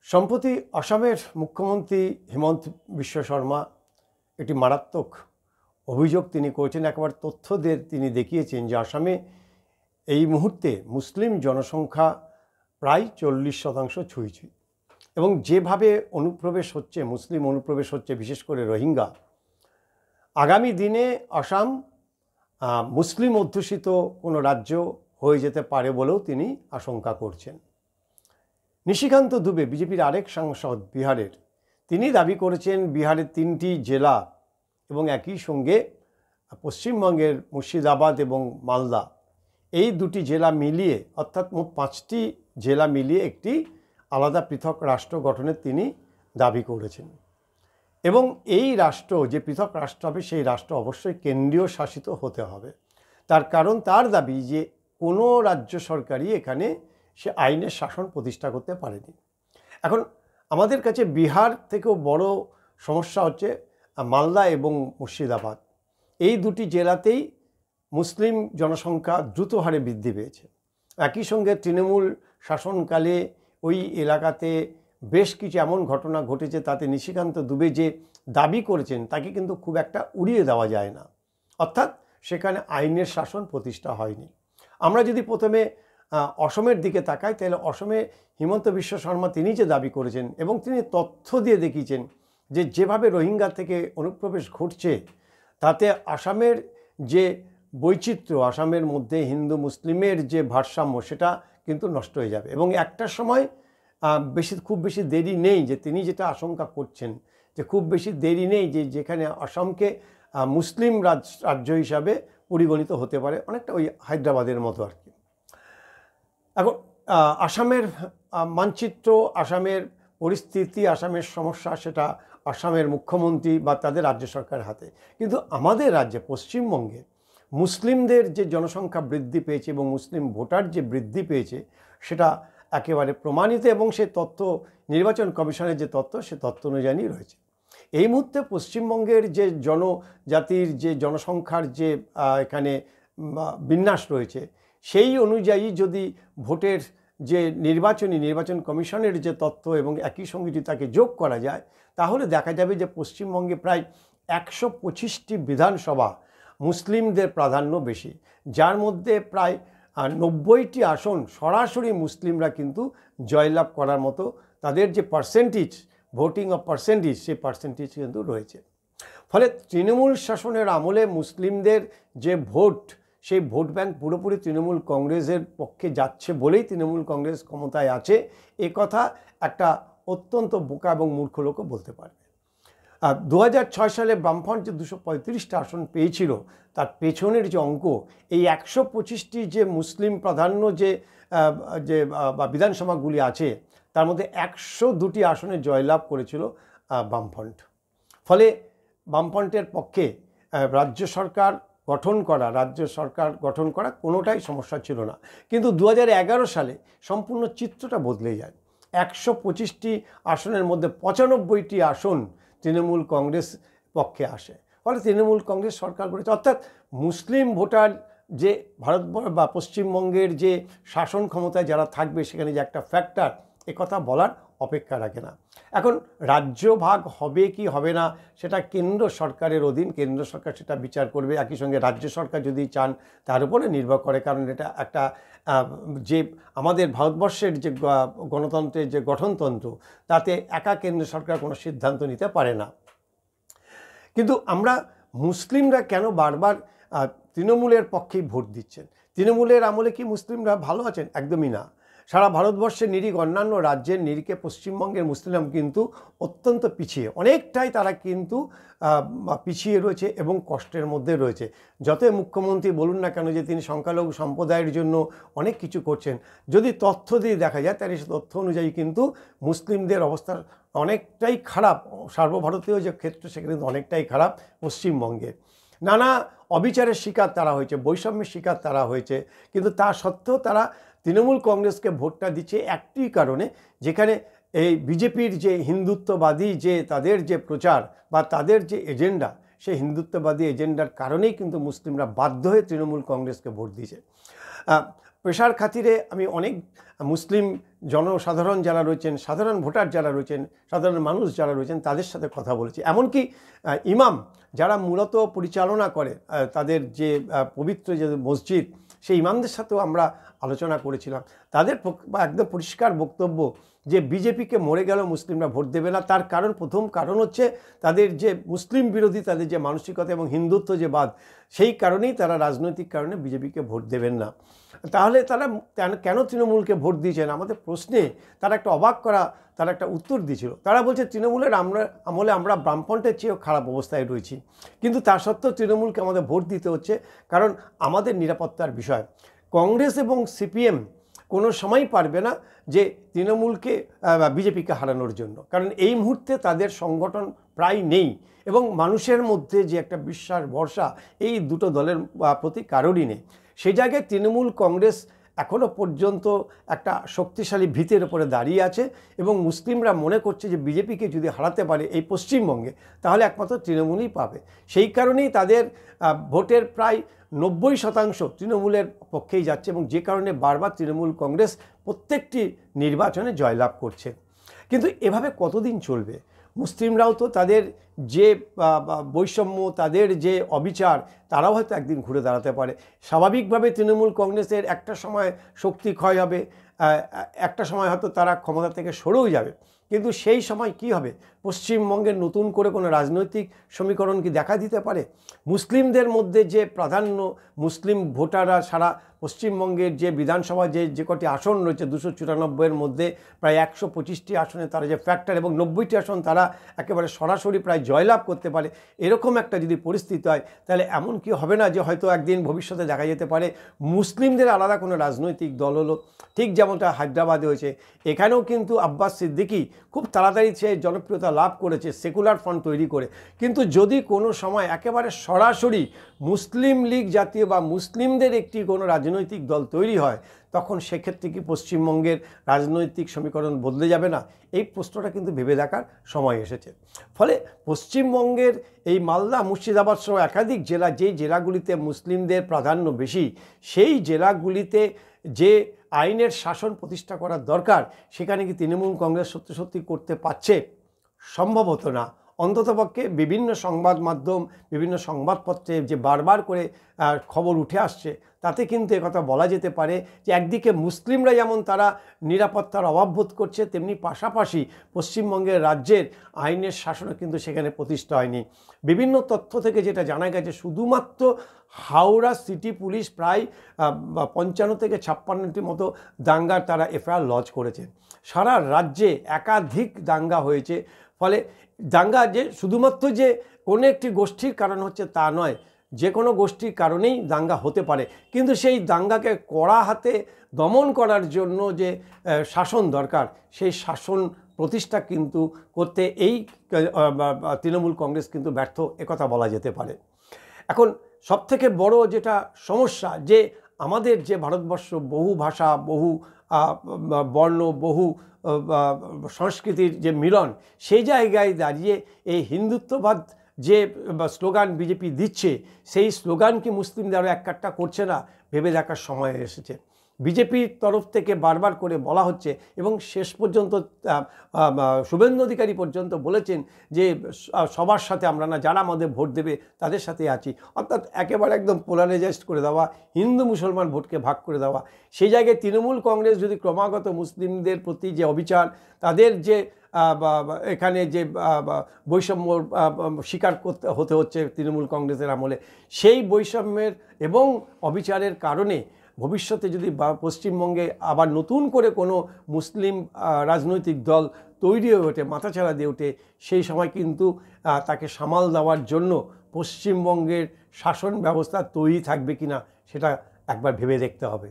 সম্প্রতি আসামের মুখ্যমন্ত্রী হিমন্ত বিশ্ব শর্মা একটি মারাত্মক অভিযোগ তিনি করেছেন। একবার তথ্য দিয়ে তিনি দেখিয়েছেন যে আসামে এই মুহূর্তে মুসলিম জনসংখ্যা প্রায় 40% ছুঁইছে এবং যেভাবে অনুপ্রবেশ হচ্ছে, মুসলিম অনুপ্রবেশ হচ্ছে, বিশেষ করে রোহিঙ্গা, আগামী দিনে আসাম মুসলিম অধ্যুষিত কোনো রাজ্য হয়ে যেতে পারে বলেও তিনি আশঙ্কা করছেন। নিশিকান্ত দুবে, বিজেপির আরেক সাংসদ বিহারের, তিনি দাবি করেছেন বিহারের 3টি জেলা এবং একই সঙ্গে পশ্চিমবঙ্গের মুর্শিদাবাদ এবং মালদা, এই 2টি জেলা মিলিয়ে অর্থাৎ মোট 5টি জেলা মিলিয়ে একটি আলাদা পৃথক রাষ্ট্র গঠনের তিনি দাবি করেছেন। এবং এই রাষ্ট্র যে পৃথক রাষ্ট্র হবে, সেই রাষ্ট্র অবশ্যই কেন্দ্রীয় শাসিত হতে হবে। তার কারণ, তার দাবি যে কোনো রাজ্য সরকারই এখানে সে আইনের শাসন প্রতিষ্ঠা করতে পারেনি। এখন আমাদের কাছে বিহার থেকেও বড় সমস্যা হচ্ছে মালদা এবং মুর্শিদাবাদ, এই 2টি জেলাতেই মুসলিম জনসংখ্যা দ্রুত হারে বৃদ্ধি পেয়েছে। একই সঙ্গে তৃণমূল শাসনকালে ওই এলাকাতে বেশ কিছু এমন ঘটনা ঘটেছে, তাতে নিশিকান্ত দুবে যে দাবি করেছেন তাকে কিন্তু খুব একটা উড়িয়ে দেওয়া যায় না। অর্থাৎ সেখানে আইনের শাসন প্রতিষ্ঠা হয়নি। আমরা যদি প্রথমে অসমের দিকে তাকাই, তাহলে অসমে হিমন্ত বিশ্ব শর্মা তিনি যে দাবি করেছেন এবং তিনি তথ্য দিয়ে দেখিয়েছেন যে যেভাবে রোহিঙ্গা থেকে অনুপ্রবেশ ঘটছে, তাতে আসামের যে বৈচিত্র্য, আসামের মধ্যে হিন্দু মুসলিমের যে ভারসাম্য, সেটা কিন্তু নষ্ট হয়ে যাবে। এবং একটা সময় খুব বেশি দেরি নেই, যে তিনি যেটা আশঙ্কা করছেন যে খুব বেশি দেরি নেই যে যেখানে আসামকে মুসলিম রাজ্য হিসাবে পরিগণিত হতে পারে, অনেকটা ওই হায়দ্রাবাদের মতো আর কি। এখন আসামের মানচিত্র, আসামের পরিস্থিতি, আসামের সমস্যা, সেটা আসামের মুখ্যমন্ত্রী বা তাদের রাজ্য সরকারের হাতে। কিন্তু আমাদের রাজ্যে পশ্চিমবঙ্গে মুসলিমদের যে জনসংখ্যা বৃদ্ধি পেয়েছে এবং মুসলিম ভোটার যে বৃদ্ধি পেয়েছে, সেটা একেবারে প্রমাণিত এবং সে তথ্য নির্বাচন কমিশনের যে তথ্য, সে তথ্য অনুযায়ী রয়েছে। এই মুহূর্তে পশ্চিমবঙ্গের যে জনজাতির যে জনসংখ্যার যে এখানে বিন্যাস রয়েছে, সেই অনুযায়ী যদি ভোটের যে নির্বাচন কমিশনের যে তথ্য এবং একই সঙ্গে যদি তাকে যোগ করা যায়, তাহলে দেখা যাবে যে পশ্চিমবঙ্গে প্রায় 125টি বিধানসভা মুসলিমদের প্রাধান্য বেশি, যার মধ্যে প্রায় 90টি আসন সরাসরি মুসলিমরা কিন্তু জয়লাভ করার মতো তাদের যে পার্সেন্টেজ, ভোটিং অফ পার্সেন্টেজ, সেই পার্সেন্টেজ কিন্তু রয়েছে। ফলে তৃণমূল শাসনের আমলে মুসলিমদের যে ভোট, সেই ভোট ব্যাংক পুরোপুরি তৃণমূল কংগ্রেসের পক্ষে যাচ্ছে বলেই তৃণমূল কংগ্রেস ক্ষমতায় আছে, এ কথা একটা অত্যন্ত বোকা এবং মূর্খ লোকও বলতে পারবে। 2006 সালে বামফ্রন্ট যে 235টা আসন পেয়েছিল, তার পেছনের যে অঙ্ক, এই 125টি যে মুসলিম প্রাধান্য যে বিধানসভাগুলি আছে, তার মধ্যে 102টি আসনে জয়লাভ করেছিল বামফ্রন্ট। ফলে বামফ্রন্টের পক্ষে রাজ্য সরকার গঠন করা কোনোটাই সমস্যা ছিল না। কিন্তু 2011 সালে সম্পূর্ণ চিত্রটা বদলে যায়। 125টি আসনের মধ্যে 95টি আসন তৃণমূল কংগ্রেস পক্ষে আসে। ফলে তৃণমূল কংগ্রেস সরকার করেছে। অর্থাৎ মুসলিম ভোটার যে ভারতবর্ষ বা পশ্চিমবঙ্গের যে শাসন ক্ষমতায় যারা থাকবে, সেখানে যে একটা ফ্যাক্টর, একথা বলার অপেক্ষা রাখে না। এখন রাজ্য ভাগ হবে কি হবে না, সেটা কেন্দ্র সরকারের অধীন, কেন্দ্র সরকার সেটা বিচার করবে। একই সঙ্গে রাজ্য সরকার যদি চান, তার উপরে নির্ভর করে, কারণ এটা একটা যে আমাদের ভারতবর্ষের যে গণতন্ত্রের যে গঠনতন্ত্র, তাতে একা কেন্দ্র সরকার কোনো সিদ্ধান্ত নিতে পারে না। কিন্তু আমরা মুসলিমরা কেন বারবার তৃণমূলের পক্ষেই ভোট দিচ্ছেন? তৃণমূলের আমলে কি মুসলিমরা ভালো আছেন? একদমই না। সারা ভারতবর্ষের নিরিখ, অন্যান্য রাজ্যের নিরিখে পশ্চিমবঙ্গের মুসলিম কিন্তু অত্যন্ত পিছিয়ে, অনেকটাই তারা কিন্তু পিছিয়ে রয়েছে এবং কষ্টের মধ্যে রয়েছে। যতই মুখ্যমন্ত্রী বলুন না কেন যে তিনি সংখ্যালঘু সম্প্রদায়ের জন্য অনেক কিছু করছেন, যদি তথ্য দিয়ে দেখা যায়, তাহলে সে তথ্য অনুযায়ী কিন্তু মুসলিমদের অবস্থা অনেকটাই খারাপ। সর্বভারতীয় যে ক্ষেত্র, সেখানে কিন্তু অনেকটাই খারাপ পশ্চিমবঙ্গে। নানা অবিচারের শিকার তারা হয়েছে, বৈষম্যের শিকার তারা হয়েছে, কিন্তু তা সত্ত্বেও তারা তৃণমূল কংগ্রেসকে ভোটটা দিচ্ছে একটি কারণে, যেখানে এই বিজেপির যে হিন্দুত্ববাদী যে তাদের যে প্রচার বা তাদের যে এজেন্ডা, সেই হিন্দুত্ববাদী এজেন্ডার কারণেই কিন্তু মুসলিমরা বাধ্য হয়ে তৃণমূল কংগ্রেসকে ভোট দিয়েছে। পেশার খাতিরে আমি অনেক মুসলিম জনসাধারণ যারা রয়েছেন, সাধারণ ভোটার যারা রয়েছেন, সাধারণ মানুষ যারা রয়েছেন, তাদের সাথে কথা বলেছি। এমনকি ইমাম যারা মূলত পরিচালনা করে তাদের যে পবিত্র যে মসজিদ, সেই ইমামদের সাথেও আমরা আলোচনা করেছিলাম। তাদের একদম পরিষ্কার বক্তব্য যে বিজেপিকে মরে গেল মুসলিমরা ভোট দেবে না। তার কারণ, প্রথম কারণ হচ্ছে তাদের যে মুসলিম বিরোধী তাদের যে মানসিকতা এবং হিন্দুত্ব যে বাদ, সেই কারণেই তারা রাজনৈতিক কারণে বিজেপিকে ভোট দেবেন না। তাহলে তারা কেন তৃণমূলকে ভোট দিয়েছেন, আমাদের প্রশ্নে তারা একটা অবাক করা তারা একটা উত্তর দিয়েছিল। তারা বলছে তৃণমূলের আমলে আমরা বামফ্রন্টের চেয়েও খারাপ অবস্থায় রয়েছি, কিন্তু তা সত্ত্বেও তৃণমূলকে আমাদের ভোট দিতে হচ্ছে কারণ আমাদের নিরাপত্তার বিষয়। কংগ্রেস এবং সিপিএম কোনো সময়ই পারবে না যে তৃণমূলকে বিজেপিকে হারানোর জন্য, কারণ এই মুহূর্তে তাদের সংগঠন প্রায় নেই এবং মানুষের মধ্যে যে একটা বিশ্বাস ভরসা এই দুটো দলের প্রতি কারোরই নেই। সেই জায়গায় তৃণমূল কংগ্রেস এখনও পর্যন্ত একটা শক্তিশালী ভিতের উপরে দাঁড়িয়ে আছে এবং মুসলিমরা মনে করছে যে বিজেপিকে যদি হারাতে পারে এই পশ্চিমবঙ্গে, তাহলে একমাত্র তৃণমূলই পাবে। সেই কারণেই তাদের ভোটের প্রায় 90% তৃণমূলের পক্ষেই যাচ্ছে এবং যে কারণে বারবার তৃণমূল কংগ্রেস প্রত্যেকটি নির্বাচনে জয়লাভ করছে। কিন্তু এভাবে কতদিন চলবে? মুসলিমরাও তো তাদের যে বৈষম্য, তাদের যে অবিচার, তারাও হয়তো একদিন ঘুরে দাঁড়াতে পারে। স্বাভাবিকভাবে তৃণমূল কংগ্রেসের একটা সময় শক্তি ক্ষয় হবে, একটা সময় হয়তো তারা ক্ষমতা থেকে সরেও যাবে, কিন্তু সেই সময় কি হবে? পশ্চিমবঙ্গের নতুন করে কোনো রাজনৈতিক সমীকরণ কি দেখা দিতে পারে? মুসলিমদের মধ্যে যে প্রাধান্য, মুসলিম ভোটাররা সারা পশ্চিমবঙ্গের যে বিধানসভায় যে কটি আসন রয়েছে 294-এর মধ্যে প্রায় 125টি আসনে তারা যে ফ্যাক্টর এবং 90টি আসন তারা একেবারে সরাসরি প্রায় জয়লাভ করতে পারে, এরকম একটা যদি পরিস্থিতি হয়, তাহলে এমন কি হবে না যে হয়তো একদিন ভবিষ্যতে দেখা যেতে পারে মুসলিমদের আলাদা কোনো রাজনৈতিক দল হলো, ঠিক যেমনটা হায়দ্রাবাদে হয়েছে। এখানেও কিন্তু আব্বাস সিদ্দিকী খুব তাড়াতাড়ি সে জনপ্রিয়তা লাভ করেছে সেকুলার ফ্রন্ট তৈরি করে, কিন্তু যদি কোনো সময় একেবারে সরাসরি মুসলিম লীগ জাতীয় বা মুসলিমদের একটি কোনো রাজনৈতিক দল তৈরি হয়, তখন সেক্ষেত্রে কি পশ্চিমবঙ্গের রাজনৈতিক সমীকরণ বদলে যাবে না? এই প্রশ্নটা কিন্তু ভেবে দেখার সময় এসেছে। ফলে পশ্চিমবঙ্গের এই মালদা, মুর্শিদাবাদ সহ একাধিক জেলা, যেই জেলাগুলিতে মুসলিমদের প্রাধান্য বেশি, সেই জেলাগুলিতে যে আইনের শাসন প্রতিষ্ঠা করার দরকার, সেখানে কি তৃণমূল কংগ্রেস সত্যি সত্যি করতে পারছে? সম্ভবত না। অন্ততপক্ষে বিভিন্ন সংবাদ মাধ্যম, বিভিন্ন সংবাদপত্রে যে বারবার করে খবর উঠে আসছে, তাতে কিন্তু একথা বলা যেতে পারে যে একদিকে মুসলিমরা যেমন তারা নিরাপত্তার অভাব বোধ করছে, তেমনি পাশাপাশি পশ্চিমবঙ্গের রাজ্যের আইনের শাসনও কিন্তু সেখানে প্রতিষ্ঠা হয়নি। বিভিন্ন তথ্য থেকে যেটা জানা গেছে, শুধুমাত্র হাওড়া সিটি পুলিশ প্রায় 55 থেকে 56টি মতো দাঙ্গার তারা এফআইআর লজ করেছে। সারা রাজ্যে একাধিক দাঙ্গা হয়েছে। ফলে দাঙ্গা যে শুধুমাত্র যে কোনো একটি গোষ্ঠীর কারণ হচ্ছে তা নয়, যে কোনো গোষ্ঠীর কারণেই দাঙ্গা হতে পারে, কিন্তু সেই দাঙ্গাকে কড়া হাতে দমন করার জন্য যে শাসন দরকার, সেই শাসন প্রতিষ্ঠা কিন্তু করতে এই তৃণমূল কংগ্রেস কিন্তু ব্যর্থ, একথা বলা যেতে পারে। এখন সবথেকে বড় যেটা সমস্যা, যে আমাদের যে ভারতবর্ষ বহু ভাষা, বহু বর্ণ, বহু সংস্কৃতির যে মিলন, সেই জায়গায় দাঁড়িয়ে এই হিন্দুত্ববাদ যে স্লোগান বিজেপি দিচ্ছে, সেই স্লোগান কি মুসলিমদের আরও এককাট্টা করছে না? ভেবে দেখার সময় এসেছে। বিজেপির তরফ থেকে বারবার করে বলা হচ্ছে এবং শেষ পর্যন্ত শুভেন্দু অধিকারী পর্যন্ত বলেছেন যে সবার সাথে আমরা না, যারা আমাদের ভোট দেবে তাদের সাথে আছি, অর্থাৎ একেবারে একদম পোলারাইজড করে দেওয়া, হিন্দু মুসলমান ভোটকে ভাগ করে দেওয়া। সেই জায়গায় তৃণমূল কংগ্রেস যদি ক্রমাগত মুসলিমদের প্রতি যে অবিচার, তাদের যে এখানে যে বৈষম্য স্বীকার হতে হচ্ছে তৃণমূল কংগ্রেসের আমলে, সেই বৈষম্যের এবং অবিচারের কারণে ভবিষ্যতে যদি পশ্চিমবঙ্গে আবার নতুন করে কোনো মুসলিম রাজনৈতিক দল তৈরি হয়ে ওঠে, মাথাচাড়া দিয়ে ওঠে, সেই সময় কিন্তু তাকে সামাল দেওয়ার জন্য পশ্চিমবঙ্গের শাসন ব্যবস্থা তৈরি থাকবে কিনা সেটা একবার ভেবে দেখতে হবে।